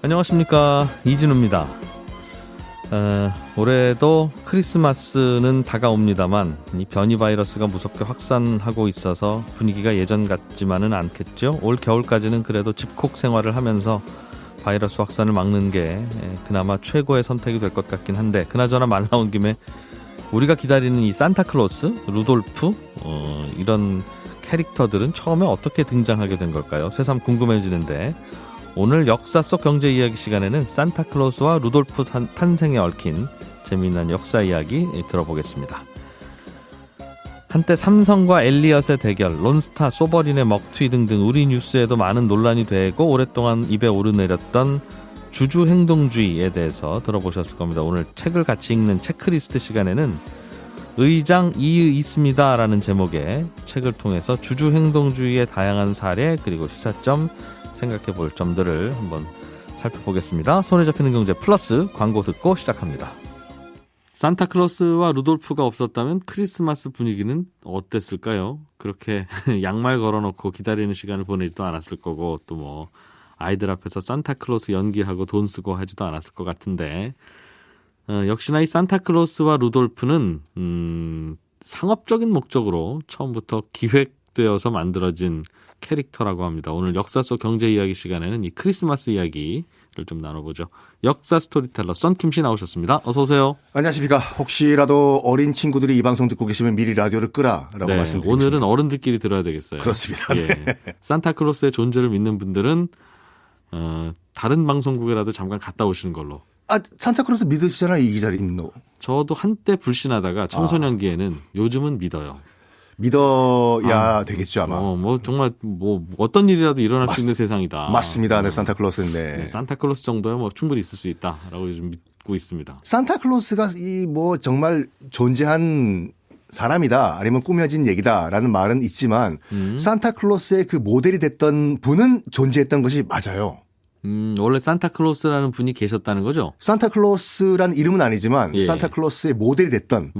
안녕하십니까, 이진우입니다. 올해도 크리스마스는 다가옵니다만 이 변이 바이러스가 무섭게 확산하고 있어서 분위기가 예전 같지만은 않겠죠. 올 겨울까지는 그래도 집콕 생활을 하면서 바이러스 확산을 막는 게 그나마 최고의 선택이 될 것 같긴 한데, 그나저나 말 나온 김에 우리가 기다리는 이 산타클로스, 루돌프 이런 캐릭터들은 처음에 어떻게 등장하게 된 걸까요? 새삼 궁금해지는데, 오늘 역사 속 경제 이야기 시간에는 산타클로스와 루돌프 탄생에 얽힌 재미있는 역사 이야기 들어보겠습니다. 한때 삼성과 엘리엇의 대결, 론스타, 소버린의 먹튀 등등 우리 뉴스에도 많은 논란이 되고 오랫동안 입에 오르내렸던 주주행동주의에 대해서 들어보셨을 겁니다. 오늘 책을 같이 읽는 체크리스트 시간에는 의장 이의 있습니다 라는 제목의 책을 통해서 주주행동주의의 다양한 사례 그리고 시사점, 생각해 볼 점들을 한번 살펴보겠습니다. 손에 잡히는 경제 플러스 광고 듣고 시작합니다. 산타클로스와 루돌프가 없었다면 크리스마스 분위기는 어땠을까요? 그렇게 양말 걸어놓고 기다리는 시간을 보내지도 않았을 거고, 또 뭐 아이들 앞에서 산타클로스 연기하고 돈 쓰고 하지도 않았을 것 같은데, 역시나 이 산타클로스와 루돌프는 상업적인 목적으로 처음부터 기획되어서 만들어진 캐릭터라고 합니다. 오늘 역사 속 경제 이야기 시간에는 이 크리스마스 이야기를 좀 나눠보죠. 역사 스토리텔러 썬킴 씨 나오셨습니다. 어서 오세요. 안녕하십니까. 혹시라도 어린 친구들이 이 방송 듣고 계시면 미리 라디오를 끄라라고 말씀드리겠습니다. 오늘은 어른들끼리 들어야 되겠어요. 그렇습니다. 예. 네. 산타클로스의 존재를 믿는 분들은 다른 방송국에라도 잠깐 갔다 오시는 걸로. 산타클로스 믿으시잖아요, 이 기자님도. 저도 한때 불신하다가 청소년기에는 요즘은 믿어요. 믿어야 되겠죠, 아마. 정말 어떤 일이라도 일어날 수 있는 세상이다. 맞습니다. 네, 산타클로스인데. 네, 산타클로스 정도야 충분히 있을 수 있다라고 요즘 믿고 있습니다. 산타클로스가 정말 존재한 사람이다, 아니면 꾸며진 얘기다라는 말은 있지만, 산타클로스의 그 모델이 됐던 분은 존재했던 것이 맞아요. 원래 산타클로스라는 분이 계셨다는 거죠? 산타클로스라는 이름은 아니지만, 산타클로스의 모델이 됐던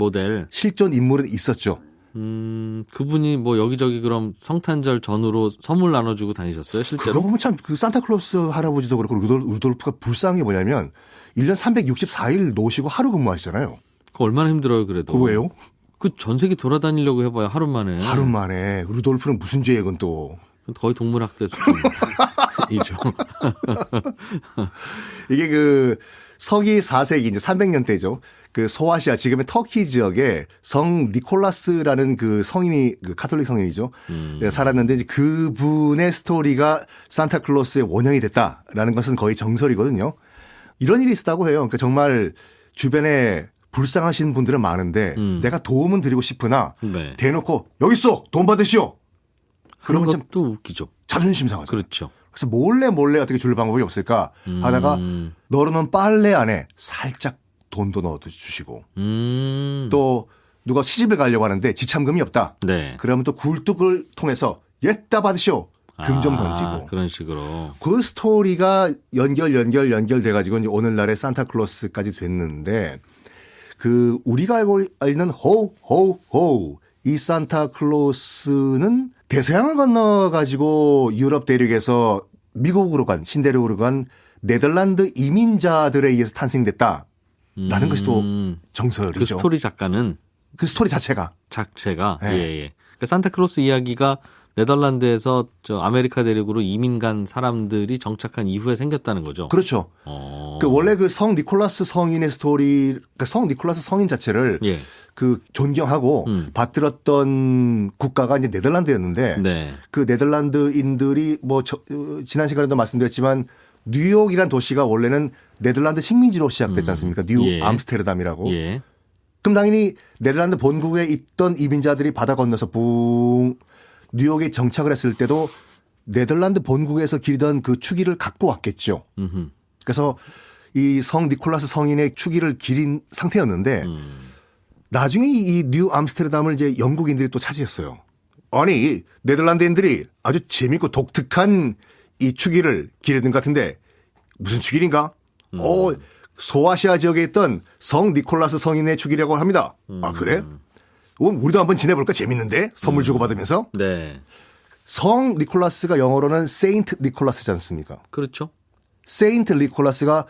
실존 인물은 있었죠. 그분이 여기저기 그럼 성탄절 전후로 선물 나눠주고 다니셨어요, 실제로? 그거 보면 참 그 산타클로스 할아버지도 그렇고 루돌프가 불쌍한 게 뭐냐면 1년 364일 노시고 하루 근무하시잖아요. 그 얼마나 힘들어요, 그래도. 왜요? 그 전 세계 돌아다니려고 해봐야 하루 만에. 하루 만에. 루돌프는 무슨 죄예요, 그건 또. 거의 동물학대 수준이죠. 이게 그 서기 4세기 이제 300년대죠. 그 소아시아 지금의 터키 지역에 성 니콜라스라는 그 성인이 그 카톨릭 성인이죠. 살았는데 이제 그분의 스토리가 산타클로스의 원형이 됐다라는 것은 거의 정설이거든요. 이런 일이 있었다고 해요. 그러니까 정말 주변에 불쌍하신 분들은 많은데 내가 도움은 드리고 싶으나 대놓고 여기 있어 돈 받으시오. 그런 것도 웃기죠. 자존심 상하죠. 그렇죠. 그래서 몰래 어떻게 줄 방법이 없을까 하다가 널어놓은 빨래 안에 살짝 돈도 넣어주시고 또 누가 시집을 가려고 하는데 지참금이 없다. 그러면 또 굴뚝을 통해서 옛다 받으시오. 금 좀 던지고. 그런 식으로. 그 스토리가 연결돼가지고 이제 오늘날의 산타클로스까지 됐는데 그 우리가 알고 있는 호호호 이 산타클로스는 대서양을 건너가지고 유럽 대륙에서 미국으로 간 신대륙으로 간 네덜란드 이민자들에 의해서 탄생됐다라는 것이 또 정설이죠. 그 스토리 작가는 그 스토리 자체가 예. 그러니까 산타클로스 이야기가 네덜란드에서 아메리카 대륙으로 이민 간 사람들이 정착한 이후에 생겼다는 거죠. 그렇죠. 그 원래 그 성 니콜라스 성인의 스토리, 그러니까 성 니콜라스 성인 자체를 그 존경하고 받들었던 국가가 이제 네덜란드였는데 그 네덜란드인들이 지난 시간에도 말씀드렸지만 뉴욕이란 도시가 원래는 네덜란드 식민지로 시작됐지 않습니까? 뉴 암스테르담이라고. 그럼 당연히 네덜란드 본국에 있던 이민자들이 바다 건너서 뉴욕에 정착을 했을 때도 네덜란드 본국에서 기리던 그 추기를 갖고 왔겠죠. 그래서 이 성 니콜라스 성인의 추기를 기린 상태였는데 나중에 이 뉴 암스테르담을 이제 영국인들이 또 차지했어요. 아니 네덜란드인들이 아주 재밌고 독특한 이 추기를 기르는 것 같은데 무슨 추기인가? 소아시아 지역에 있던 성 니콜라스 성인의 추기라고 합니다. 아 그래? 우리도 한번 지내볼까? 재밌는데? 선물 주고받으면서. 성 니콜라스가 영어로는 세인트 니콜라스지 않습니까? 그렇죠. 세인트 니콜라스가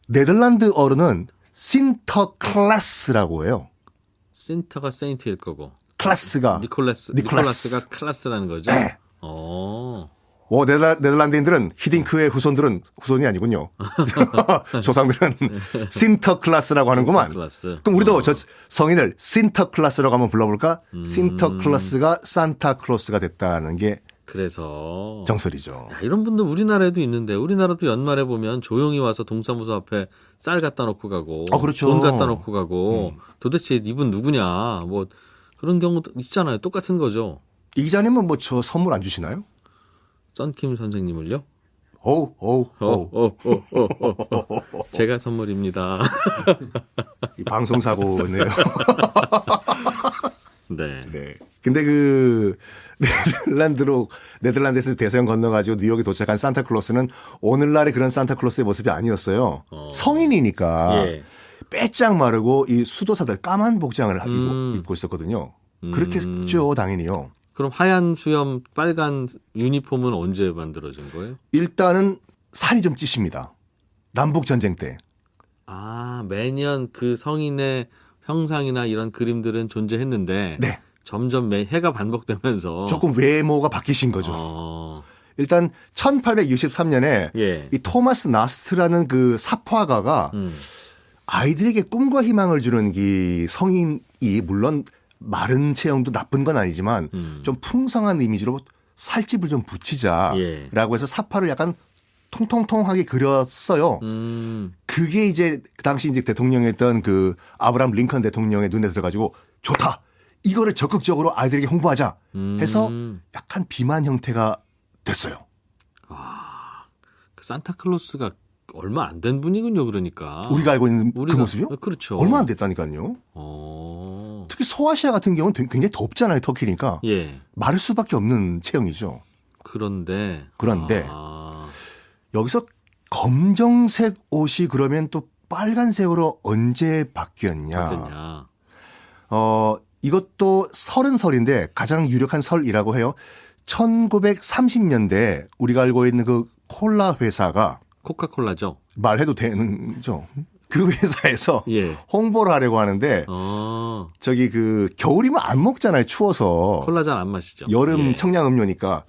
네덜란드어로는 신터클라스라고 해요. 신터가 세인트일 거고. 클라스가 니콜라스가 클라스라는 거죠. 네. 네덜란드인들은 히딩크의 후손이 아니군요. 조상들은 신터클라스라고 하는구만. 그럼 우리도 저 성인을 신터클라스라고 한번 불러볼까? 신터클라스가 산타클로스가 됐다는 게 그래서 정설이죠. 야, 이런 분들 우리나라에도 있는데 우리나라도 연말에 보면 조용히 와서 동사무소 앞에 쌀 갖다 놓고 가고 그렇죠. 돈 갖다 놓고 가고 도대체 이분 누구냐 뭐 그런 경우도 있잖아요. 똑같은 거죠. 이 기자님은 뭐 저 선물 안 주시나요? 썬킴 선생님을요? 오. 제가 선물입니다. 이 방송사고네요. 네. 근데 네덜란드에서 대서양 건너가지고 뉴욕에 도착한 산타클로스는 오늘날의 그런 산타클로스의 모습이 아니었어요. 성인이니까 빼짝 마르고 이 수도사들 까만 복장을 입고 있었거든요. 그렇겠죠, 당연히요. 그럼 하얀 수염, 빨간 유니폼은 언제 만들어진 거예요? 일단은 살이 좀 찌십니다. 남북전쟁 때. 매년 그 성인의 형상이나 이런 그림들은 존재했는데 네. 점점 해가 반복되면서 조금 외모가 바뀌신 거죠. 일단 1863년에 이 토마스 나스트라는 그 삽화가가 아이들에게 꿈과 희망을 주는 이 성인이 물론 마른 체형도 나쁜 건 아니지만 좀 풍성한 이미지로 살집을 좀 붙이자라고 해서 삽화를 약간 통통통하게 그렸어요. 그게 이제 그 당시 이제 대통령이었던 그 아브라함 링컨 대통령의 눈에 들어가지고 좋다. 이거를 적극적으로 아이들에게 홍보하자 해서 약간 비만 형태가 됐어요. 그 산타클로스가 얼마 안 된 분이군요, 그러니까. 우리가 알고 있는 그 모습이요? 그렇죠. 얼마 안 됐다니까요. 특히 소아시아 같은 경우는 굉장히 덥잖아요, 터키니까. 마를 수밖에 없는 체형이죠. 그런데 여기서 검정색 옷이 그러면 또 빨간색으로 언제 바뀌었냐. 이것도 설인데 가장 유력한 설이라고 해요. 1930년대 우리가 알고 있는 그 콜라 회사가 코카콜라죠. 말해도 되는죠. 그 회사에서 홍보를 하려고 하는데 저기 그 겨울이면 안 먹잖아요. 추워서. 콜라 잘 안 마시죠. 여름 청량음료니까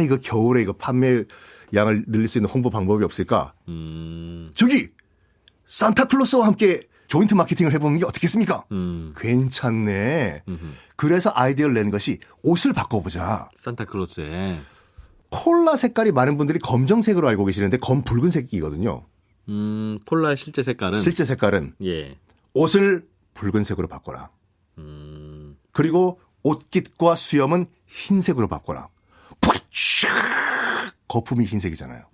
이거 겨울에 이거 판매 양을 늘릴 수 있는 홍보 방법이 없을까? 저기 산타클로스와 함께 조인트 마케팅을 해보는 게 어떻겠습니까? 괜찮네. 그래서 아이디어를 낸 것이 옷을 바꿔보자. 산타클로스에. 콜라 색깔이 많은 분들이 검정색으로 알고 계시는데 검붉은색이거든요. 콜라의 실제 색깔은? 옷을 붉은색으로 바꿔라. 그리고 옷깃과 수염은 흰색으로 바꿔라. 거품이 흰색이잖아요.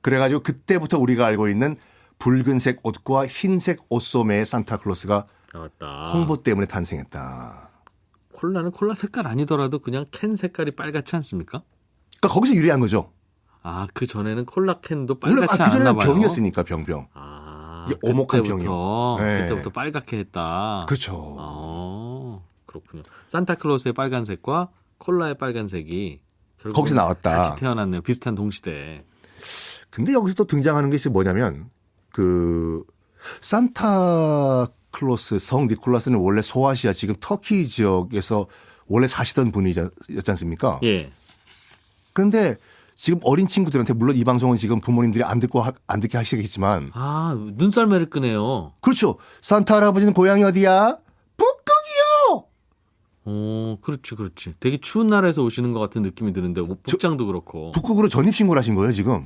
그래가지고 그때부터 우리가 알고 있는 붉은색 옷과 흰색 옷소매의 산타클로스가 나왔다. 홍보 때문에 탄생했다. 콜라는 콜라 색깔 아니더라도 그냥 캔 색깔이 빨갛지 않습니까? 그러니까 거기서 유래한 거죠. 그 전에는 콜라 캔도 빨갛지 않았나 봐요. 그전에는 병이었으니까 병. 이게 오목한 병이요. 그때부터 빨갛게 했다. 그렇죠. 그렇군요. 산타클로스의 빨간색과 콜라의 빨간색이 거기서 나왔다. 같이 태어났네요. 비슷한 동시대에. 근데 여기서 또 등장하는 것이 뭐냐면 그 산타클로스 성 니콜라스는 원래 소아시아 지금 터키 지역에서 원래 사시던 분이었지 않습니까? 그런데 지금 어린 친구들한테 물론 이 방송은 지금 부모님들이 안 듣게 하시겠지만 눈썰매를 끄네요. 그렇죠. 산타 할아버지는 고향이 어디야? 북극이요. 그렇지. 되게 추운 나라에서 오시는 것 같은 느낌이 드는데 복장도 그렇고. 북극으로 전입신고를 하신 거예요 지금.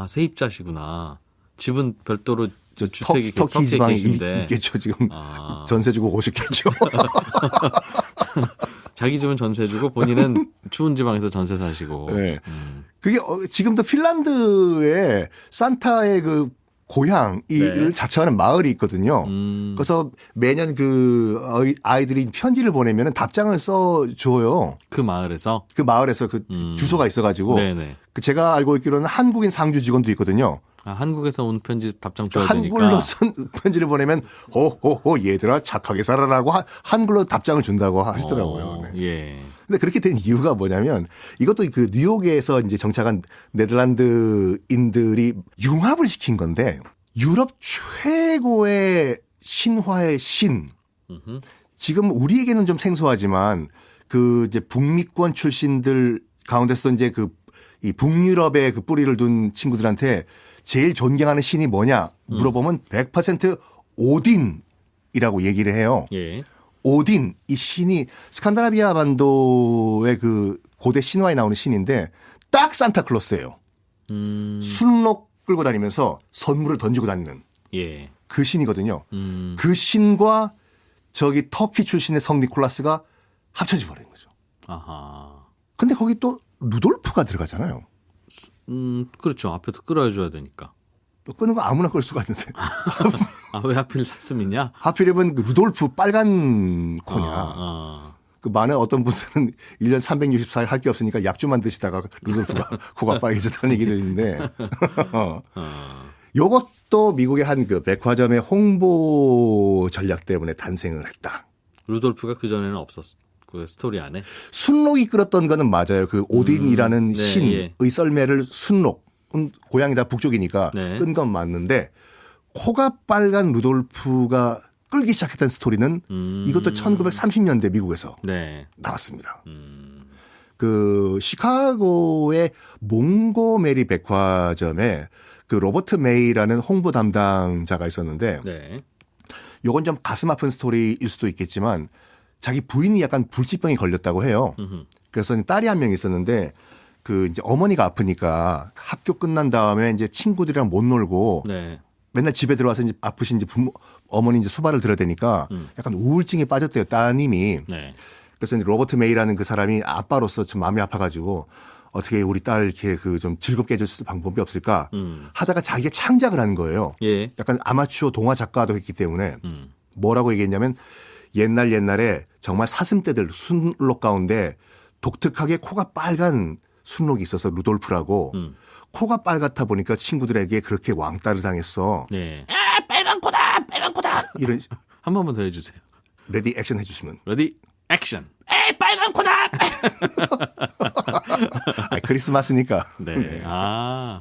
세입자시구나. 집은 별도로 주택이 터키 지방에 있겠죠 지금. 전세 주고 오셨겠죠. 자기 집은 전세 주고 본인은 추운 지방에서 전세 사시고. 그게 지금도 핀란드에 산타의 그 고향을 자처하는 마을이 있거든요. 그래서 매년 그 아이들이 편지를 보내면 답장을 써줘요. 그 마을에서 그 주소가 있어가지고. 그 제가 알고 있기로는 한국인 상주 직원도 있거든요. 한국에서 온 편지 답장 줘야 되니까. 한글로 쓴 편지를 보내면 호호호 얘들아 착하게 살아라고 한글로 답장을 준다고 하시더라고요. 근데 그렇게 된 이유가 뭐냐면 이것도 그 뉴욕에서 이제 정착한 네덜란드인들이 융합을 시킨 건데 유럽 최고의 신화의 신. 지금 우리에게는 좀 생소하지만 그 이제 북미권 출신들 가운데서 이제 이 북유럽의 그 뿌리를 둔 친구들한테 제일 존경하는 신이 뭐냐 물어보면 100% 오딘이라고 얘기를 해요. 예. 오딘 이 신이 스칸다나비아 반도의 그 고대 신화에 나오는 신인데 딱 산타클로스예요. 순록 끌고 다니면서 선물을 던지고 다니는 예. 그 신이거든요. 그 신과 저기 터키 출신의 성 니콜라스가 합쳐져 버린 거죠. 아하. 근데 거기 또 루돌프가 들어가잖아요. 그렇죠. 앞에서 끌어줘야 되니까. 끄는 거 아무나 끌 수가 있는데. 왜 하필 사슴이냐? 하필이면 그 루돌프 빨간 코냐. 그 많은 어떤 분들은 1년 364일 할 게 없으니까 약주만 드시다가 루돌프가 코가 빨개졌다는 얘기도 있는데. 요것도 미국의 한 그 백화점의 홍보 전략 때문에 탄생을 했다. 루돌프가 그전에는 없었어. 그 스토리 안에. 순록이 끌었던 거는 맞아요. 그 오딘이라는 네, 신의 예. 썰매를 순록. 고향이 다 북쪽이니까 네. 끈 건 맞는데 코가 빨간 루돌프가 끌기 시작했던 스토리는 이것도 1930년대 미국에서 네. 나왔습니다. 그 시카고의 몽고메리 백화점에 그 로버트 메이라는 홍보 담당자가 있었는데 네. 요건 좀 가슴 아픈 스토리일 수도 있겠지만 자기 부인이 약간 불치병이 걸렸다고 해요. 그래서 딸이 한 명 있었는데 그 이제 어머니가 아프니까 학교 끝난 다음에 이제 친구들이랑 못 놀고 네. 맨날 집에 들어와서 이제 아프신 이제 어머니 이제 수발을 들어야 되니까 약간 우울증에 빠졌대요, 따님이. 네. 그래서 이제 로버트 메이라는 그 사람이 아빠로서 좀 마음이 아파가지고 어떻게 우리 딸 이렇게 그 좀 즐겁게 해줄 수 있는 방법이 없을까 하다가 자기가 창작을 한 거예요. 예. 약간 아마추어 동화 작가도 했기 때문에 뭐라고 얘기했냐면 옛날에 정말 사슴떼들 순록 가운데 독특하게 코가 빨간 순록이 있어서 루돌프라고 코가 빨갛다 보니까 친구들에게 그렇게 왕따를 당했어. 네. 아, 빨간 코다, 빨간 코다. 이런 한 번만 더 해주세요. 레디 액션 해주시면. 레디 액션. 에이, 빨간 코다. 크리스마스니까. 네. 아.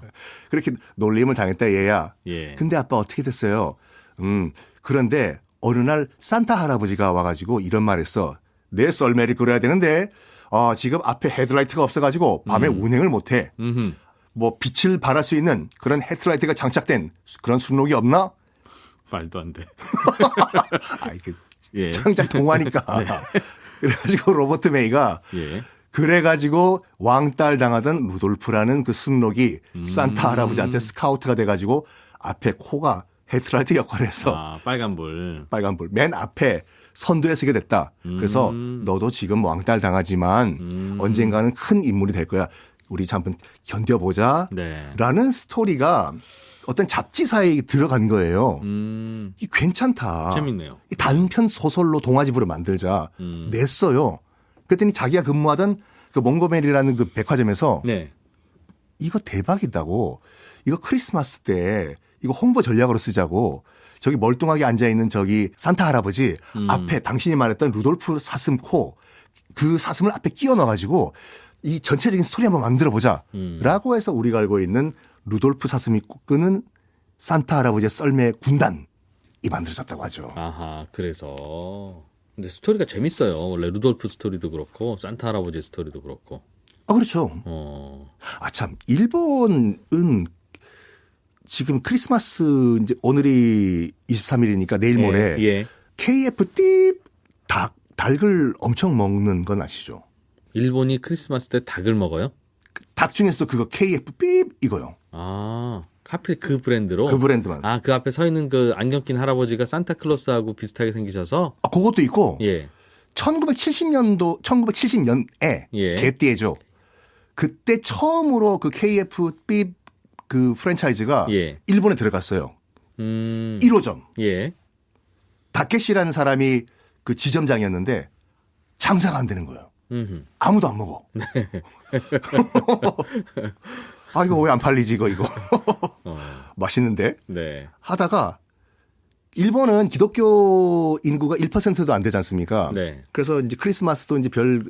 그렇게 놀림을 당했다 얘야. 예. 근데 아빠 어떻게 됐어요? 그런데 어느 날 산타 할아버지가 와가지고 이런 말했어. 내 썰매를 끌어야 되는데 지금 앞에 헤드라이트가 없어가지고 밤에 운행을 못해. 뭐 빛을 발할 수 있는 그런 헤드라이트가 장착된 그런 순록이 없나? 말도 안 돼. 이게 예. 창작 동화니까. 네. 그래가지고 로버트 메이가 예. 그래가지고 왕따를 당하던 루돌프라는 그 순록이 산타 할아버지한테 스카우트가 돼가지고 앞에 코가 헤드라이트 역할을 해서 빨간불. 빨간불 맨 앞에 선두에 서게 됐다. 그래서 너도 지금 왕따를 당하지만 언젠가는 큰 인물이 될 거야. 우리 한번 견뎌보자. 네. 라는 스토리가 어떤 잡지사에 들어간 거예요. 이 괜찮다. 재밌네요. 이 단편 소설로 동화집으로 만들자. 냈어요. 그랬더니 자기가 근무하던 그 몽고메리라는 그 백화점에서 네. 이거 대박이다고. 이거 크리스마스 때 이거 홍보 전략으로 쓰자고. 저기 멀뚱하게 앉아있는 저기 산타 할아버지 앞에 당신이 말했던 루돌프 사슴 코 그 사슴을 앞에 끼워 넣어가지고 이 전체적인 스토리 한번 만들어보자. 라고 해서 우리가 알고 있는 루돌프 사슴이 끄는 산타 할아버지의 썰매 군단이 만들어졌다고 하죠. 아하, 그래서. 근데 스토리가 재밌어요. 원래 루돌프 스토리도 그렇고, 산타 할아버지 스토리도 그렇고. 그렇죠. 참, 일본은 지금 크리스마스 이제 오늘이 23일이니까 내일 모레 예. KF 닭을 엄청 먹는 건 아시죠? 일본이 크리스마스 때 닭을 먹어요? 닭 중에서도 그거 KF 이거요. 하필 그 브랜드로? 그 브랜드만. 그 앞에 서 있는 그 안경 낀 할아버지가 산타클로스하고 비슷하게 생기셔서? 그것도 있고. 예. 1970년에 예. 개띠해죠. 그때 처음으로 그 KF 그 프랜차이즈가 예. 일본에 들어갔어요. 1호점. 예. 다케시라는 사람이 그 지점장이었는데 장사가 안 되는 거예요. 아무도 안 먹어. 이거 왜 안 팔리지 이거. 맛있는데. 네. 하다가 일본은 기독교 인구가 1%도 안 되지 않습니까? 네. 그래서 이제 크리스마스도 이제 별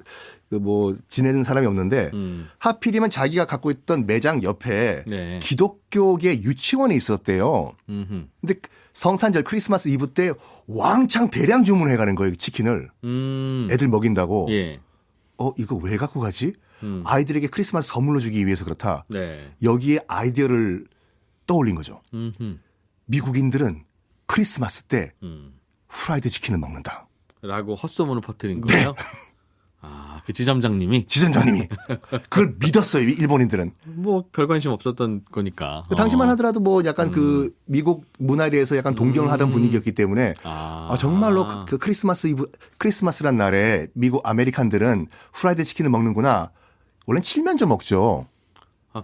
그 뭐 지내는 사람이 없는데 하필이면 자기가 갖고 있던 매장 옆에 네. 기독교계 유치원이 있었대요. 근데 성탄절 크리스마스 이브 때 왕창 대량 주문해 가는 거예요. 치킨을. 애들 먹인다고. 예. 이거 왜 갖고 가지? 아이들에게 크리스마스 선물로 주기 위해서 그렇다. 네. 여기에 아이디어를 떠올린 거죠. 미국인들은 크리스마스 때 후라이드 치킨을 먹는다. 라고 헛소문을 퍼뜨린 거예요? 네. 그 지점장님이 그걸 믿었어요. 일본인들은. 뭐 별 관심 없었던 거니까. 당시만 하더라도 뭐 약간 그 미국 문화에 대해서 약간 동경을 하던 분위기였기 때문에 정말로 그 크리스마스란 날에 미국 아메리칸들은 후라이드 치킨을 먹는구나. 원래는 칠면조 먹죠.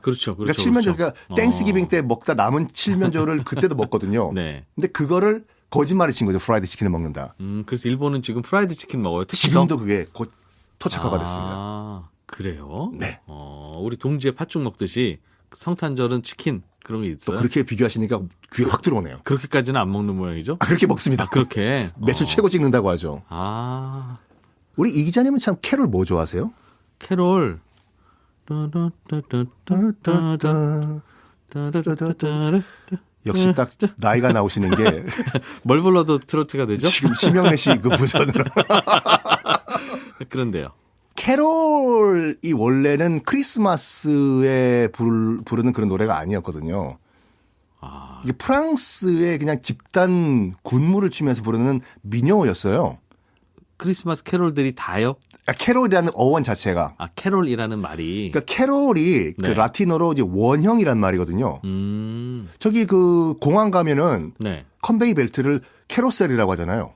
그렇죠. 그러니까 칠면조, 그러니까 땡스기빙 때 먹다 남은 칠면조를 그때도 먹거든요. 네. 근데 그거를 거짓말을 친 거죠. 프라이드 치킨을 먹는다. 그래서 일본은 지금 프라이드 치킨 먹어요. 지금도 그게 곧 토착화가 됐습니다. 그래요? 네. 우리 동지에 팥죽 먹듯이 성탄절은 치킨 그런 게 있어요. 또 그렇게 비교하시니까 귀에 확 들어오네요. 그렇게까지는 안 먹는 모양이죠? 그렇게 먹습니다. 그렇게 매출 최고 찍는다고 하죠. 우리 이 기자님은 참 캐롤 뭐 좋아하세요? 캐롤. 역시 딱 나이가 나오시는 게 뭘 불러도 트로트가 되죠? 지금 심영래 씨 그 버전으로. 그런데요. 캐롤이 원래는 크리스마스에 부르는 그런 노래가 아니었거든요. 이게 프랑스의 그냥 집단 군무를 추면서 부르는 민요였어요. 크리스마스 캐롤들이 다요? 캐롤이라는 어원 자체가. 캐롤이라는 말이. 그러니까 캐롤이 네. 그 라틴어로 이제 원형이란 말이거든요. 저기 그 공항 가면은 네. 컨베이 벨트를 캐로셀이라고 하잖아요.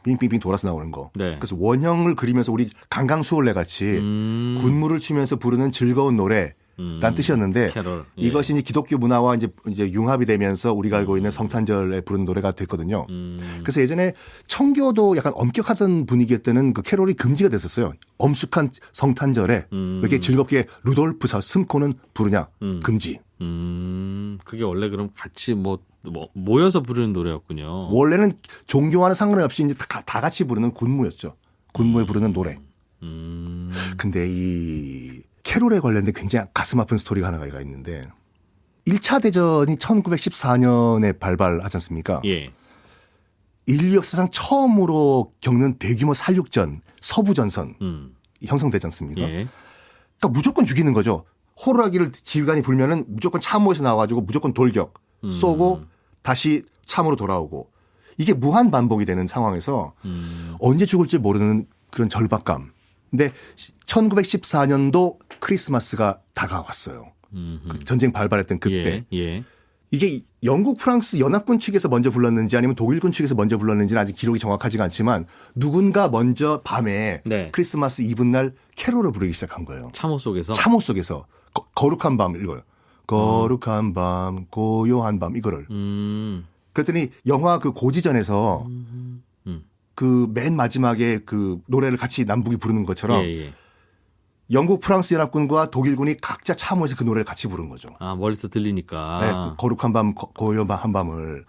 빙빙빙 돌아서 나오는 거. 네. 그래서 원형을 그리면서 우리 강강수월래 같이 군무를 추면서 부르는 즐거운 노래. 란 뜻이었는데 캐롤, 예. 이것이 이제 기독교 문화와 이제 융합이 되면서 우리가 알고 있는 성탄절에 부르는 노래가 됐거든요. 그래서 예전에 청교도 약간 엄격하던 분위기였다는 그 캐롤이 금지가 됐었어요. 엄숙한 성탄절에 왜 이렇게 즐겁게 루돌프 스մ코는 부르냐 금지. 그게 원래 그럼 같이 뭐 모여서 부르는 노래였군요. 원래는 종교와는 상관없이 이제 다 같이 부르는 군무였죠. 군무에 부르는 노래. 근데 이 캐롤에 관련된 굉장히 가슴 아픈 스토리가 하나가 있는데 1차 대전이 1914년에 발발하지 않습니까? 예. 인류 역사상 처음으로 겪는 대규모 살육전, 서부전선 형성되지 않습니까? 예. 그러니까 무조건 죽이는 거죠. 호루라기를 지휘관이 불면은 무조건 참호에서 나와가지고 무조건 돌격 쏘고 다시 참으로 돌아오고 이게 무한 반복이 되는 상황에서 언제 죽을지 모르는 그런 절박감. 근데 1914년도 크리스마스가 다가왔어요. 전쟁 발발했던 그때. 예, 예. 이게 영국, 프랑스 연합군 측에서 먼저 불렀는지 아니면 독일군 측에서 먼저 불렀는지는 아직 기록이 정확하지가 않지만 누군가 먼저 밤에 네. 크리스마스 이브날 캐롤을 부르기 시작한 거예요. 참호 속에서? 참호 속에서. 거룩한 밤 이걸. 거룩한 밤, 고요한 밤 이거를. 그랬더니 영화 그 고지전에서 그 맨 마지막에 그 노래를 같이 남북이 부르는 것처럼 예, 예. 영국 프랑스 연합군과 독일군이 각자 참호해서 그 노래를 같이 부른 거죠. 멀리서 들리니까. 네, 거룩한 밤, 고요한 밤을.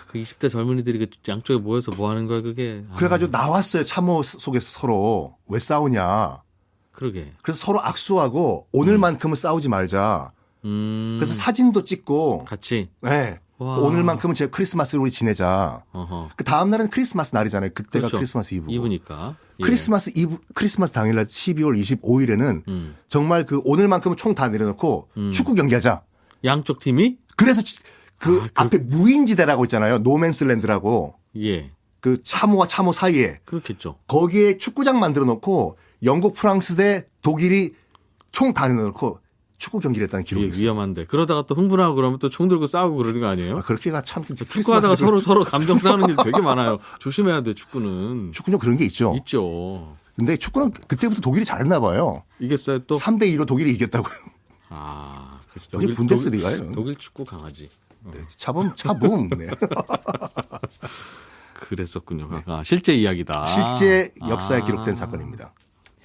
그 20대 젊은이들이 그 양쪽에 모여서 뭐 하는 거야 그게. 그래가지고 나왔어요. 참호 속에서 서로. 왜 싸우냐. 그러게. 그래서 서로 악수하고 오늘만큼은 싸우지 말자. 그래서 사진도 찍고. 같이. 네. 오늘만큼은 제가 크리스마스를 우리 지내자. 그 다음 날은 크리스마스 날이잖아요. 그때가 그렇죠. 크리스마스 이브고. 이브니까. 예. 크리스마스 당일날 12월 25일에는 정말 그 오늘만큼은 총 다 내려놓고 축구 경기하자. 양쪽 팀이? 그래서 그 앞에 무인지대라고 있잖아요. 노맨슬랜드라고. 예. 그 참호와 참호 사이에. 그렇겠죠. 거기에 축구장 만들어 놓고 영국, 프랑스 대 독일이 총 다 내려놓고 축구 경기를 했다는 기록이 있어요. 위험한데. 그러다가 또 흥분하고 그러면 또 총 들고 싸우고 그러는 거 아니에요? 그렇게가 참. 축구하다가 서로 감정 싸우는 게 되게 많아요. 조심해야 돼, 축구는. 축구는 그런 게 있죠. 있죠. 근데 축구는 그때부터 독일이 잘했나 봐요. 이겼어요 또? 3대2로 독일이 이겼다고요. 그래서 여기 분데스리가요. 독일 축구 강하지. 네, 차붐. 네. 그랬었군요. 실제 이야기다. 실제 역사에 기록된 사건입니다.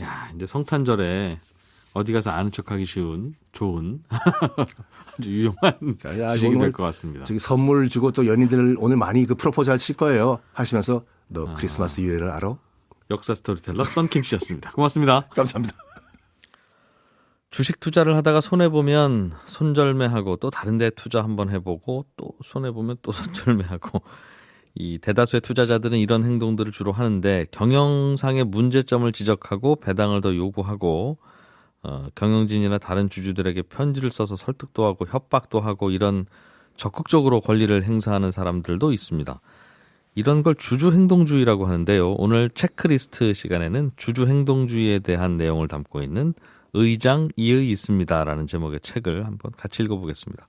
야, 이제 성탄절에 어디 가서 아는 척하기 좋은 아주 유용한 지식이 될 것 같습니다. 저기 선물 주고 또 연인들 오늘 많이 그 프로포즈 하실 거예요. 하시면서 너 크리스마스 유래를 알아? 역사 스토리텔러 썬킴 씨였습니다. 고맙습니다. 감사합니다. 주식 투자를 하다가 손해보면 손절매하고 또 다른 데 투자 한번 해보고 또 손해보면 또 손절매하고 이 대다수의 투자자들은 이런 행동들을 주로 하는데 경영상의 문제점을 지적하고 배당을 더 요구하고 경영진이나 다른 주주들에게 편지를 써서 설득도 하고 협박도 하고 이런 적극적으로 권리를 행사하는 사람들도 있습니다. 이런 걸 주주행동주의라고 하는데요. 오늘 체크리스트 시간에는 주주행동주의에 대한 내용을 담고 있는 의장 이의 있습니다라는 제목의 책을 한번 같이 읽어보겠습니다.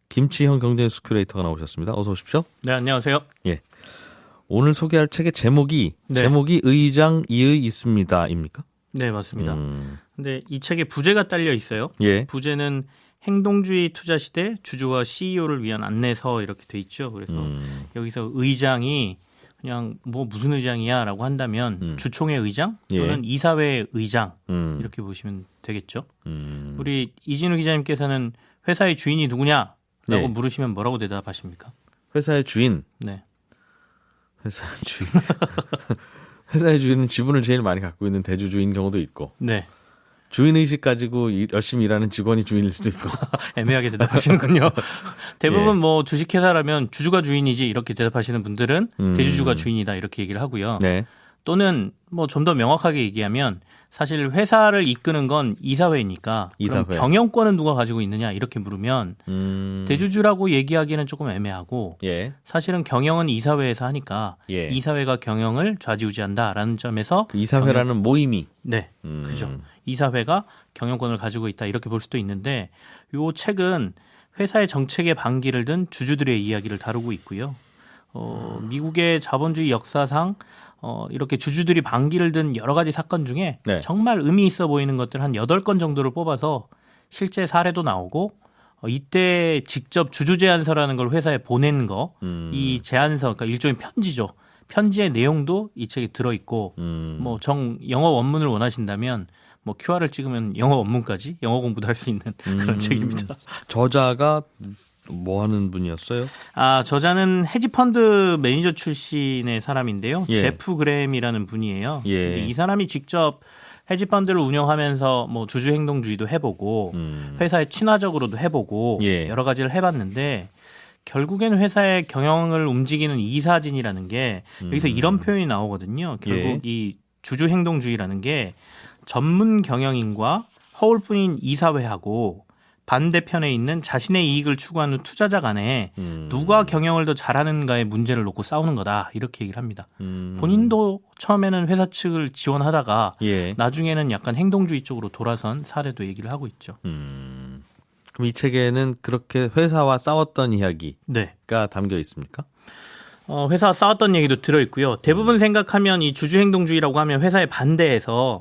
김치형 경제뉴스 큐레이터가 나오셨습니다. 어서 오십시오. 네, 안녕하세요. 예. 오늘 소개할 책의 제목이 의장 이의 있습니다입니까? 네, 맞습니다. 근데 이 책에 부제가 딸려 있어요. 예. 부제는 행동주의 투자 시대 주주와 CEO를 위한 안내서 이렇게 돼 있죠. 그래서 여기서 의장이 그냥 뭐 무슨 의장이야라고 한다면 주총회 의장 또는 이사회 의장 이렇게 보시면 되겠죠. 우리 이진우 기자님께서는 회사의 주인이 누구냐라고 물으시면 뭐라고 대답하십니까? 회사의 주인. 네. 회사의 주인. 회사의 주인은 지분을 제일 많이 갖고 있는 대주주인 경우도 있고. 네. 주인의식 가지고 열심히 일하는 직원이 주인일 수도 있고. 애매하게 대답하시는군요. 대부분 뭐 주식회사라면 주주가 주인이지 이렇게 대답하시는 분들은 대주주가 주인이다 이렇게 얘기를 하고요. 네. 또는 뭐 좀 더 명확하게 얘기하면 사실 회사를 이끄는 건 이사회니까 그럼 경영권은 누가 가지고 있느냐 이렇게 물으면 대주주라고 얘기하기는 조금 애매하고 사실은 경영은 이사회에서 하니까 이사회가 경영을 좌지우지한다라는 점에서 그 이사회라는 모임이 그죠. 이사회가 경영권을 가지고 있다 이렇게 볼 수도 있는데 이 책은 회사의 정책에 반기를 든 주주들의 이야기를 다루고 있고요. 미국의 자본주의 역사상 이렇게 주주들이 반기를 든 여러 가지 사건 중에 정말 의미 있어 보이는 것들 한 8건 정도를 뽑아서 실제 사례도 나오고 이때 직접 주주 제안서라는 걸 회사에 보낸 거, 이 제안서, 그러니까 일종의 편지죠. 편지의 내용도 이 책에 들어있고 뭐 영어 원문을 원하신다면 뭐 QR을 찍으면 영어 원문까지 영어 공부도 할 수 있는 그런 책입니다. 저자가 뭐 하는 분이었어요? 저자는 헤지펀드 매니저 출신의 사람인데요. 제프 그레임이라는 분이에요. 이 사람이 직접 헤지펀드를 운영하면서 뭐 주주행동주의도 해보고 회사에 친화적으로도 해보고 여러 가지를 해봤는데 결국엔 회사의 경영을 움직이는 이사진이라는 게 여기서 이런 표현이 나오거든요. 결국 이 주주행동주의라는 게 전문 경영인과 허울뿐인 이사회하고 반대편에 있는 자신의 이익을 추구하는 투자자 간에 누가 경영을 더 잘하는가의 문제를 놓고 싸우는 거다 이렇게 얘기를 합니다. 본인도 처음에는 회사 측을 지원하다가 나중에는 약간 행동주의 쪽으로 돌아선 사례도 얘기를 하고 있죠. 그럼 이 책에는 그렇게 회사와 싸웠던 이야기가 담겨 있습니까? 회사와 싸웠던 얘기도 들어있고요. 대부분 생각하면 이 주주행동주의라고 하면 회사에 반대해서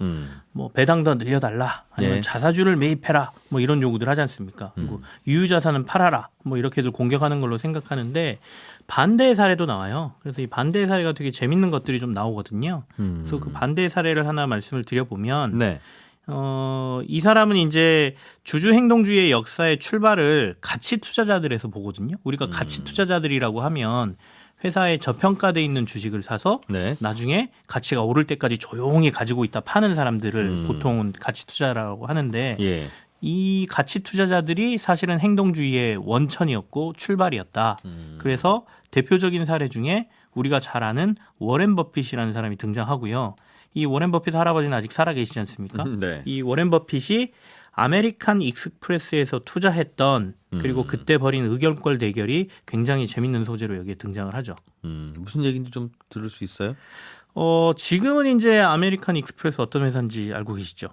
뭐 배당 더 늘려달라 아니면 자사주를 매입해라 뭐 이런 요구들 하지 않습니까? 그리고 유유자산은 팔아라 뭐 이렇게들 공격하는 걸로 생각하는데 반대의 사례도 나와요. 그래서 이 반대의 사례가 되게 재밌는 것들이 좀 나오거든요. 그래서 그 반대의 사례를 하나 말씀을 드려보면 이 사람은 이제 주주행동주의의 역사의 출발을 가치 투자자들에서 보거든요. 우리가 가치 투자자들이라고 하면 회사에 저평가돼 있는 주식을 사서 나중에 가치가 오를 때까지 조용히 가지고 있다 파는 사람들을 보통은 가치 투자라고 하는데 이 가치 투자자들이 사실은 행동주의의 원천이었고 출발이었다. 그래서 대표적인 사례 중에 우리가 잘 아는 워렌 버핏이라는 사람이 등장하고요. 이 워렌 버핏 할아버지는 아직 살아계시지 않습니까? 이 워렌 버핏이 아메리칸 익스프레스에서 투자했던 그리고 그때 벌인 의결권 대결이 굉장히 재밌는 소재로 여기에 등장을 하죠. 무슨 얘기인지 좀 들을 수 있어요? 지금은 이제 아메리칸 익스프레스 어떤 회사인지 알고 계시죠?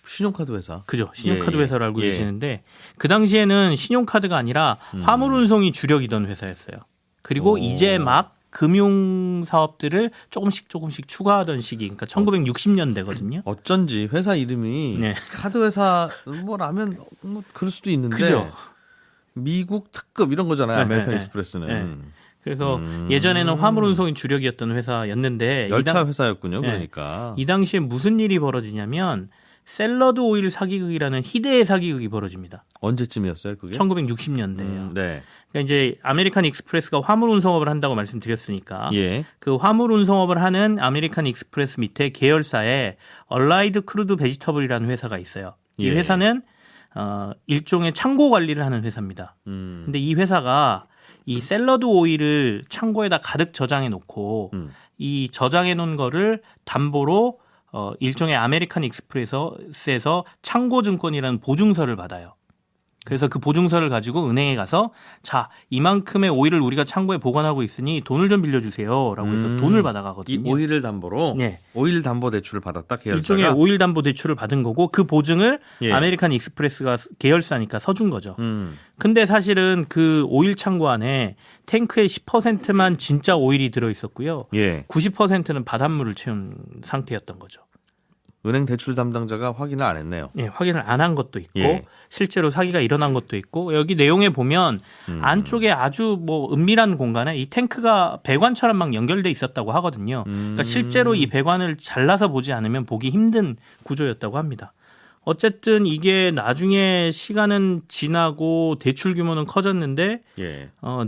신용카드 회사. 그죠. 신용카드 회사를 알고 계시는데 그 당시에는 신용카드가 아니라 화물운송이 주력이던 회사였어요. 그리고 이제 막 금융 사업들을 조금씩 추가하던 시기, 그러니까 1960년대거든요. 어쩐지 회사 이름이 카드 회사 뭐라면 뭐 그럴 수도 있는데 그죠? 미국 특급 이런 거잖아요. 아메리칸 익스프레스는. 그래서 예전에는 화물 운송이 주력이었던 회사였는데 열차 회사였군요. 그러니까 이 당시에 무슨 일이 벌어지냐면 샐러드 오일 사기극이라는 희대의 사기극이 벌어집니다. 언제쯤이었어요, 그게? 1960년대예요. 그러니까 이제 아메리칸 익스프레스가 화물 운송업을 한다고 말씀드렸으니까 그 화물 운송업을 하는 아메리칸 익스프레스 밑에 계열사에 얼라이드 크루드 베지터블이라는 회사가 있어요. 이 회사는 일종의 창고 관리를 하는 회사입니다. 근데 이 회사가 이 샐러드 오일을 창고에다 가득 저장해 놓고 이 저장해 놓은 거를 담보로 일종의 아메리칸 익스프레스에서 창고증권이라는 보증서를 받아요. 그래서 그 보증서를 가지고 은행에 가서 자, 이만큼의 오일을 우리가 창고에 보관하고 있으니 돈을 좀 빌려주세요 라고 해서 돈을 받아가거든요. 이 오일을 담보로 네. 오일 담보 대출을 받았다. 계열사가. 일종의 오일 담보 대출을 받은 거고 그 보증을 아메리칸 익스프레스가 계열사니까 서준 거죠. 근데 사실은 그 오일 창고 안에 탱크의 10%만 진짜 오일이 들어있었고요. 90%는 바닷물을 채운 상태였던 거죠. 은행 대출 담당자가 확인을 안 했네요. 예, 확인을 안 한 것도 있고 실제로 사기가 일어난 것도 있고 여기 내용에 보면 안쪽에 아주 뭐 은밀한 공간에 이 탱크가 배관처럼 막 연결돼 있었다고 하거든요. 그러니까 실제로 이 배관을 잘라서 보지 않으면 보기 힘든 구조였다고 합니다. 어쨌든 이게 나중에 시간은 지나고 대출 규모는 커졌는데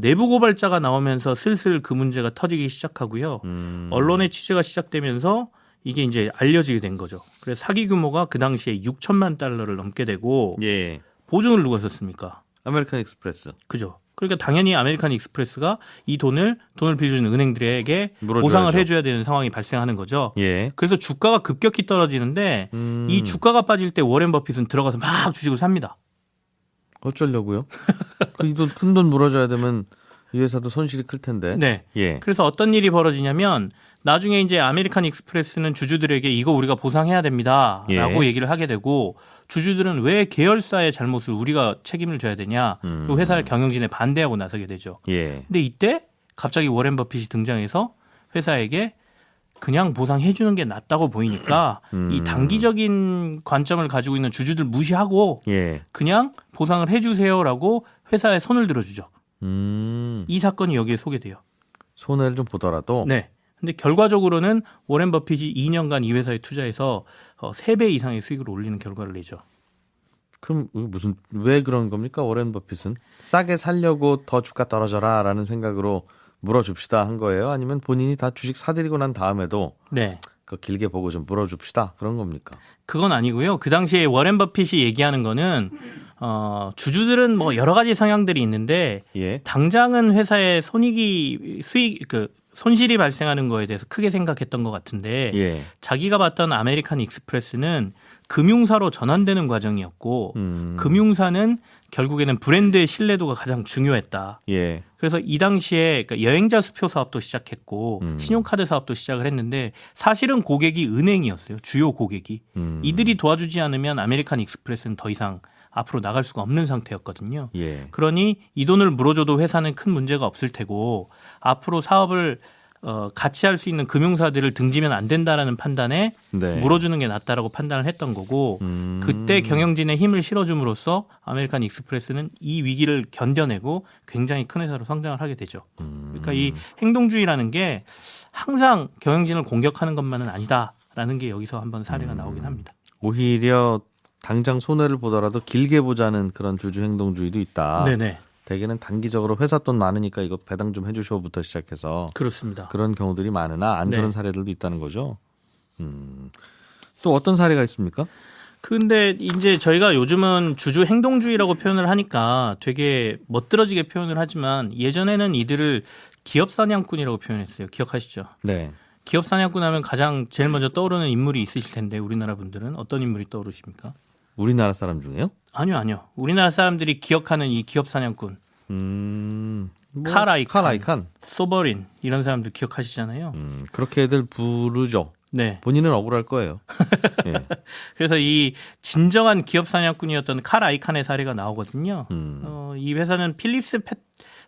내부 고발자가 나오면서 슬슬 그 문제가 터지기 시작하고요. 언론의 취재가 시작되면서 이게 이제 알려지게 된 거죠. 그래서 사기 규모가 그 당시에 6천만 달러를 넘게 되고 보증을 누가 썼습니까? 아메리칸 익스프레스. 그죠. 그러니까 당연히 아메리칸 익스프레스가 이 돈을 빌려주는 은행들에게 물어줘야죠. 보상을 해줘야 되는 상황이 발생하는 거죠. 그래서 주가가 급격히 떨어지는데 이 주가가 빠질 때 워렌 버핏은 들어가서 막 주식을 삽니다. 어쩌려고요? 큰 돈 물어줘야 되면 이 회사도 손실이 클 텐데. 네. 그래서 어떤 일이 벌어지냐면 나중에 이제 아메리칸 익스프레스는 주주들에게 이거 우리가 보상해야 됩니다라고 얘기를 하게 되고 주주들은 왜 계열사의 잘못을 우리가 책임을 져야 되냐. 그리고 회사를 경영진에 반대하고 나서게 되죠. 근데 이때 갑자기 워렌 버핏이 등장해서 회사에게 그냥 보상해 주는 게 낫다고 보이니까 이 단기적인 관점을 가지고 있는 주주들 무시하고 그냥 보상을 해 주세요라고 회사에 손을 들어주죠. 이 사건이 여기에 소개돼요. 손해를 좀 보더라도. 네. 근데 결과적으로는 워렌 버핏이 2년간 이 회사에 투자해서 3배 이상의 수익을 올리는 결과를 내죠. 그럼 왜 그런 겁니까? 워렌 버핏은 싸게 살려고 더 주가 떨어져라라는 생각으로 물어줍시다 한 거예요? 아니면 본인이 다 주식 사들이고 난 다음에도 그 길게 보고 좀 물어줍시다 그런 겁니까? 그건 아니고요. 그 당시에 워렌 버핏이 얘기하는 거는 주주들은 뭐 여러 가지 성향들이 있는데 당장은 회사의 손실이 발생하는 거에 대해서 크게 생각했던 것 같은데 자기가 봤던 아메리칸 익스프레스는 금융사로 전환되는 과정이었고 금융사는 결국에는 브랜드의 신뢰도가 가장 중요했다. 그래서 이 당시에 그러니까 여행자 수표 사업도 시작했고 신용카드 사업도 시작을 했는데 사실은 고객이 은행이었어요. 주요 고객이. 이들이 도와주지 않으면 아메리칸 익스프레스는 더 이상 앞으로 나갈 수가 없는 상태였거든요. 그러니 이 돈을 물어줘도 회사는 큰 문제가 없을 테고 앞으로 사업을 같이 할 수 있는 금융사들을 등지면 안 된다라는 판단에 물어주는 게 낫다라고 판단을 했던 거고 그때 경영진의 힘을 실어줌으로써 아메리칸 익스프레스는 이 위기를 견뎌내고 굉장히 큰 회사로 성장을 하게 되죠. 그러니까 이 행동주의라는 게 항상 경영진을 공격하는 것만은 아니다라는 게 여기서 한번 사례가 나오긴 합니다. 오히려 당장 손해를 보더라도 길게 보자는 그런 주주 행동주의도 있다. 대개는 단기적으로 회사 돈 많으니까 이거 배당 좀 해주셔부터 시작해서 그렇습니다. 그런 경우들이 많으나 안 그런 사례들도 있다는 거죠. 또 어떤 사례가 있습니까? 근데 이제 저희가 요즘은 주주 행동주의라고 표현을 하니까 되게 멋들어지게 표현을 하지만 예전에는 이들을 기업 사냥꾼이라고 표현했어요. 기억하시죠? 기업 사냥꾼 하면 가장 제일 먼저 떠오르는 인물이 있으실 텐데 우리나라 분들은 어떤 인물이 떠오르십니까? 우리나라 사람 중에요? 아니요. 우리나라 사람들이 기억하는 이 기업 사냥꾼. 칼 아이칸, 소버린 이런 사람들 기억하시잖아요. 그렇게 애들 부르죠. 본인은 억울할 거예요. 그래서 이 진정한 기업 사냥꾼이었던 칼 아이칸의 사례가 나오거든요. 이 회사는 필립스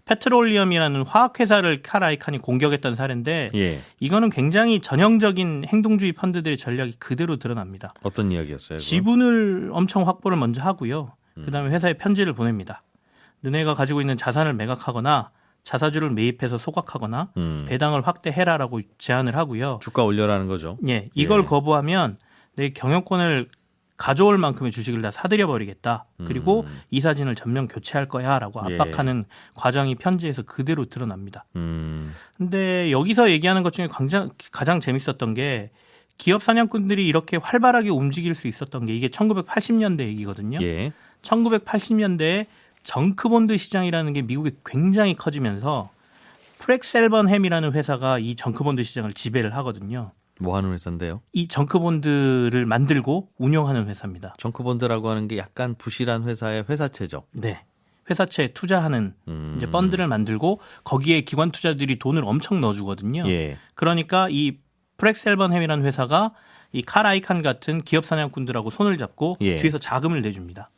페트롤리엄이라는 화학회사를 칼 아이칸이 공격했던 사례인데 이거는 굉장히 전형적인 행동주의 펀드들의 전략이 그대로 드러납니다. 어떤 이야기였어요? 지분을 엄청 확보를 먼저 하고요. 그다음에 회사에 편지를 보냅니다. 너네가 가지고 있는 자산을 매각하거나 자사주를 매입해서 소각하거나 배당을 확대해라라고 제안을 하고요. 주가 올려라는 거죠. 이걸 거부하면 내 경영권을 가져올 만큼의 주식을 다 사들여 버리겠다. 그리고 이사진을 전면 교체할 거야라고 압박하는 과정이 편지에서 그대로 드러납니다. 근데 여기서 얘기하는 것 중에 가장 재밌었던 게 기업 사냥꾼들이 이렇게 활발하게 움직일 수 있었던 게 이게 1980년대 얘기거든요. 예. 1980년대에 정크본드 시장이라는 게 미국에 굉장히 커지면서 프렉셀번햄이라는 회사가 이 정크본드 시장을 지배를 하거든요. 뭐 하는 회사인데요? 이 정크본드를 만들고 운영하는 회사입니다. 정크본드라고 하는 게 약간 부실한 회사의 회사채죠. 네. 회사채에 투자하는 이제 펀드를 만들고 거기에 기관 투자들이 돈을 엄청 넣어주거든요. 예. 그러니까 이 프렉셀번햄이라는 회사가 이 칼 아이칸 같은 기업 사냥꾼들하고 손을 잡고 예. 뒤에서 자금을 내줍니다.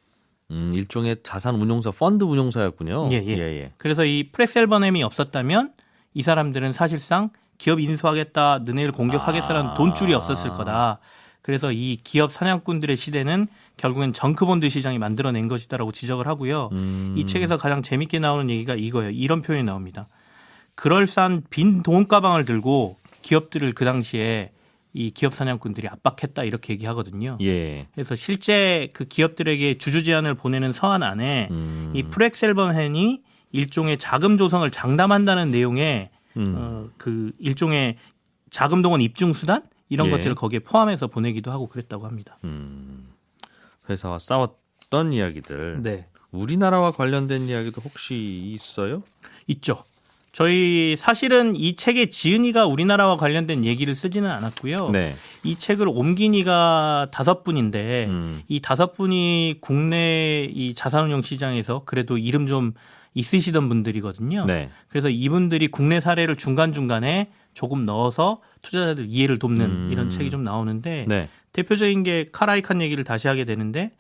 일종의 자산 운용사, 펀드 운용사였군요. 예, 예. 그래서 이 프렉셀번햄이 없었다면 이 사람들은 사실상 기업 인수하겠다, 너네를 공격하겠다라는 돈줄이 없었을 거다. 그래서 이 기업 사냥꾼들의 시대는 결국엔 정크본드 시장이 만들어낸 것이다라고 지적을 하고요. 이 책에서 가장 재밌게 나오는 얘기가 이거예요. 이런 표현이 나옵니다. 그럴싸한 빈 돈가방을 들고 기업들을 그 당시에 이 기업 사냥꾼들이 압박했다 이렇게 얘기하거든요. 예. 그래서 실제 그 기업들에게 주주 제안을 보내는 서한 안에 이 프렉셀번햄이 일종의 자금 조성을 장담한다는 내용의 그 일종의 자금 동원 입증 수단 이런 예. 것들을 거기에 포함해서 보내기도 하고 그랬다고 합니다. 회사와 싸웠던 이야기들. 네, 우리나라와 관련된 이야기도 혹시 있어요? 있죠. 저희 사실은 이 책의 지은이가 우리나라와 관련된 얘기를 쓰지는 않았고요. 네. 이 책을 옮긴 이가 5분인데 이 5분이 국내 이 자산운용 시장에서 그래도 이름 좀 있으시던 분들이거든요. 네. 그래서 이분들이 국내 사례를 중간중간에 조금 넣어서 투자자들 이해를 돕는 이런 책이 좀 나오는데 네. 대표적인 게 칼 아이칸 얘기를 다시 하게 되는데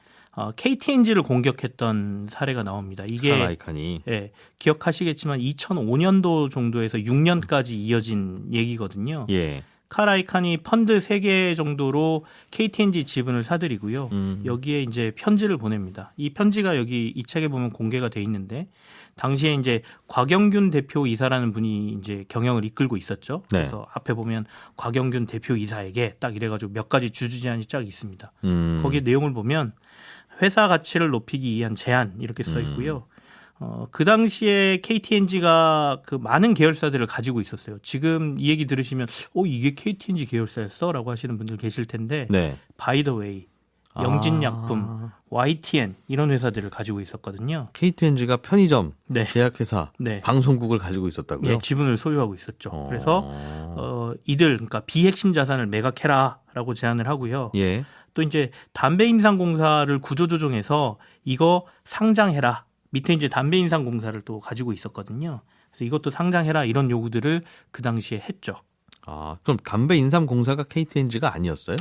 KTNG를 공격했던 사례가 나옵니다. 이게 칼 아이칸이. 예, 기억하시겠지만 2005년도 정도에서 6년까지 이어진 얘기거든요. 예. 칼 아이칸이 펀드 3개 정도로 KTNG 지분을 사들이고요. 여기에 이제 편지를 보냅니다. 이 편지가 여기 이 책에 보면 공개가 돼 있는데 당시에 이제 곽영균 대표이사라는 분이 이제 경영을 이끌고 있었죠. 네. 그래서 앞에 보면 곽영균 대표이사에게 딱 이래가지고 몇 가지 주주 제안이 쫙 있습니다. 거기에 내용을 보면 회사 가치를 높이기 위한 제안 이렇게 써 있고요. 그 당시에 KTNG가 그 많은 계열사들을 가지고 있었어요. 지금 이 얘기 들으시면 이게 KTNG 계열사였어라고 하시는 분들 계실 텐데 네. 바이더웨이, 영진약품, YTN 이런 회사들을 가지고 있었거든요. KTNG가 편의점, 네. 제약회사, 네. 방송국을 가지고 있었다고요? 예, 지분을 소유하고 있었죠. 그래서 이들 그러니까 비핵심 자산을 매각해라라고 제안을 하고요. 예. 또 이제 담배인상공사를 구조조정해서 이거 상장해라. 밑에 이제 담배인상공사를 또 가지고 있었거든요. 그래서 이것도 상장해라 이런 요구들을 그 당시에 했죠. 그럼 담배인삼공사가 KTNG가 아니었어요?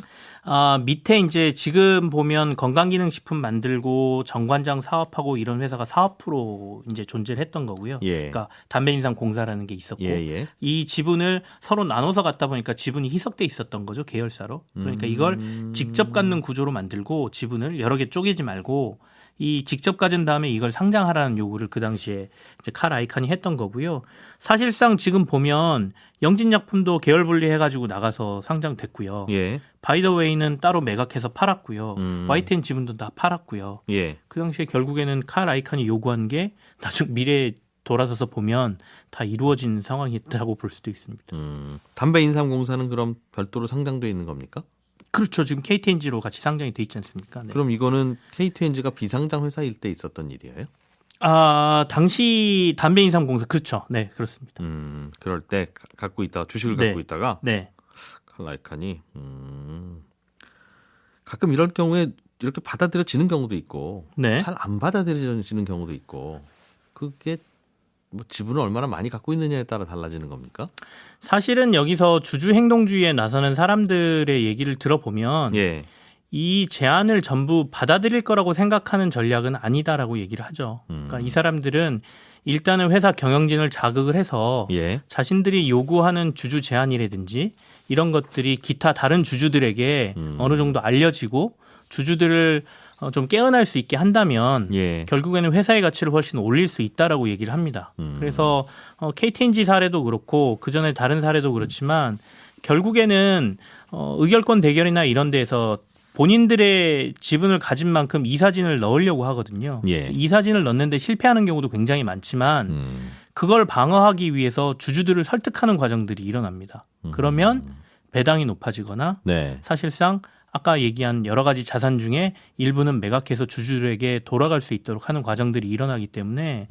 밑에 이제 지금 보면 건강기능식품 만들고 정관장 사업하고 이런 회사가 사업부로 이제 존재를 했던 거고요. 예. 그러니까 담배인상공사라는 게 있었고 예. 이 지분을 서로 나눠서 갖다 보니까 지분이 희석돼 있었던 거죠. 계열사로. 그러니까 이걸 직접 갖는 구조로 만들고 지분을 여러 개 쪼개지 말고 이 직접 가진 다음에 이걸 상장하라는 요구를 그 당시에 이제 칼 아이칸이 했던 거고요. 사실상 지금 보면 영진약품도 계열 분리해가지고 나가서 상장됐고요. 예. 바이더웨이는 따로 매각해서 팔았고요. YTN 지분도 다 팔았고요. 예. 그 당시에 결국에는 칼 아이칸이 요구한 게 나중 미래에 돌아서서 보면 다 이루어진 상황이었다고 볼 수도 있습니다. 담배인삼공사는 그럼 별도로 상장돼 있는 겁니까? 그렇죠. 지금 KTNG로 같이 상장이 돼 있지 않습니까? 네. 그럼 이거는 KTNG가 비상장 회사일 때 있었던 일이에요? 당시 담배인삼공사 그렇죠. 네, 그렇습니다. 그럴 때 갖고 있다가 주식을 네. 갖고 있다가 네. 칼 아이칸이 가끔 이럴 경우에 이렇게 받아들여지는 경우도 있고 네. 잘 안 받아들여지는 경우도 있고 그게 뭐 지분을 얼마나 많이 갖고 있느냐에 따라 달라지는 겁니까? 사실은 여기서 주주 행동주의에 나서는 사람들의 얘기를 들어보면 예. 이 제안을 전부 받아들일 거라고 생각하는 전략은 아니다라고 얘기를 하죠. 그러니까 이 사람들은 일단은 회사 경영진을 자극을 해서 예. 자신들이 요구하는 주주 제안이라든지 이런 것들이 기타 다른 주주들에게 어느 정도 알려지고 주주들을 좀 깨어날 수 있게 한다면 예. 결국에는 회사의 가치를 훨씬 올릴 수 있다라고 얘기를 합니다. 그래서 KTNG 사례도 그렇고 그전에 다른 사례도 그렇지만 결국에는 의결권 대결이나 이런 데에서 본인들의 지분을 가진 만큼 이사진을 넣으려고 하거든요. 예. 이사진을 넣는데 실패하는 경우도 굉장히 많지만 그걸 방어하기 위해서 주주들을 설득하는 과정들이 일어납니다. 그러면 배당이 높아지거나 네. 사실상 아까 얘기한 여러 가지 자산 중에 일부는 매각해서 주주들에게 돌아갈 수 있도록 하는 과정들이 일어나기 때문에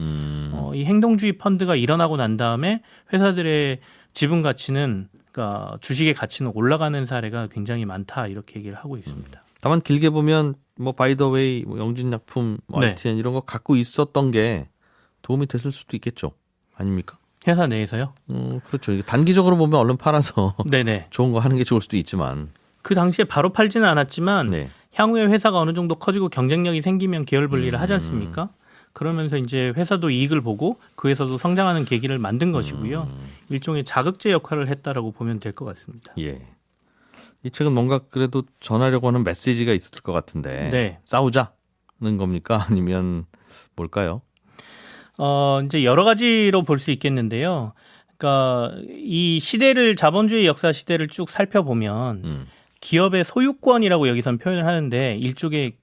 이 행동주의 펀드가 일어나고 난 다음에 회사들의 지분 가치는 그러니까 주식의 가치는 올라가는 사례가 굉장히 많다 이렇게 얘기를 하고 있습니다. 다만 길게 보면 뭐 바이더웨이, 뭐 영진약품, 뭐 RTN 이런 거 갖고 있었던 게 도움이 됐을 수도 있겠죠. 아닙니까? 회사 내에서요? 그렇죠. 단기적으로 보면 얼른 팔아서 네네. 좋은 거 하는 게 좋을 수도 있지만 그 당시에 바로 팔지는 않았지만 네. 향후에 회사가 어느 정도 커지고 경쟁력이 생기면 계열 분리를 하지 않습니까? 그러면서 이제 회사도 이익을 보고 그 회사도 성장하는 계기를 만든 것이고요. 일종의 자극제 역할을 했다라고 보면 될 것 같습니다. 예. 이 책은 뭔가 그래도 전하려고 하는 메시지가 있을 것 같은데 네. 싸우자는 겁니까? 아니면 뭘까요? 이제 여러 가지로 볼 수 있겠는데요. 그러니까 이 시대를 자본주의 역사 시대를 쭉 살펴보면 기업의 소유권이라고 여기선 표현을 하는데 일종의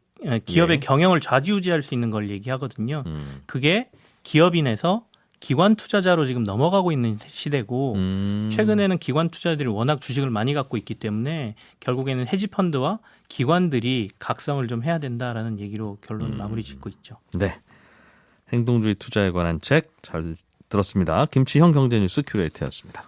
기업의 경영을 좌지우지할 수 있는 걸 얘기하거든요. 그게 기업인에서 기관 투자자로 지금 넘어가고 있는 시대고 최근에는 기관 투자들이 워낙 주식을 많이 갖고 있기 때문에 결국에는 헤지펀드와 기관들이 각성을 좀 해야 된다라는 얘기로 결론 마무리 짓고 있죠. 네. 행동주의 투자에 관한 책 잘 들었습니다. 김치형 경제뉴스 큐레이터였습니다.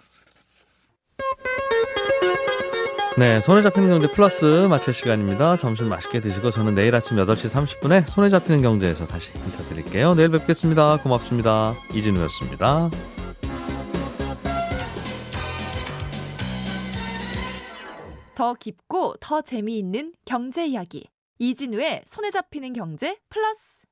네, 손에 잡히는 경제 플러스 마칠 시간입니다. 점심 맛있게 드시고 저는 내일 아침 8시 30분에 손에 잡히는 경제에서 다시 인사드릴게요. 내일 뵙겠습니다. 고맙습니다. 이진우였습니다. 더 깊고 더 재미있는 경제 이야기 이진우의 손에 잡히는 경제 플러스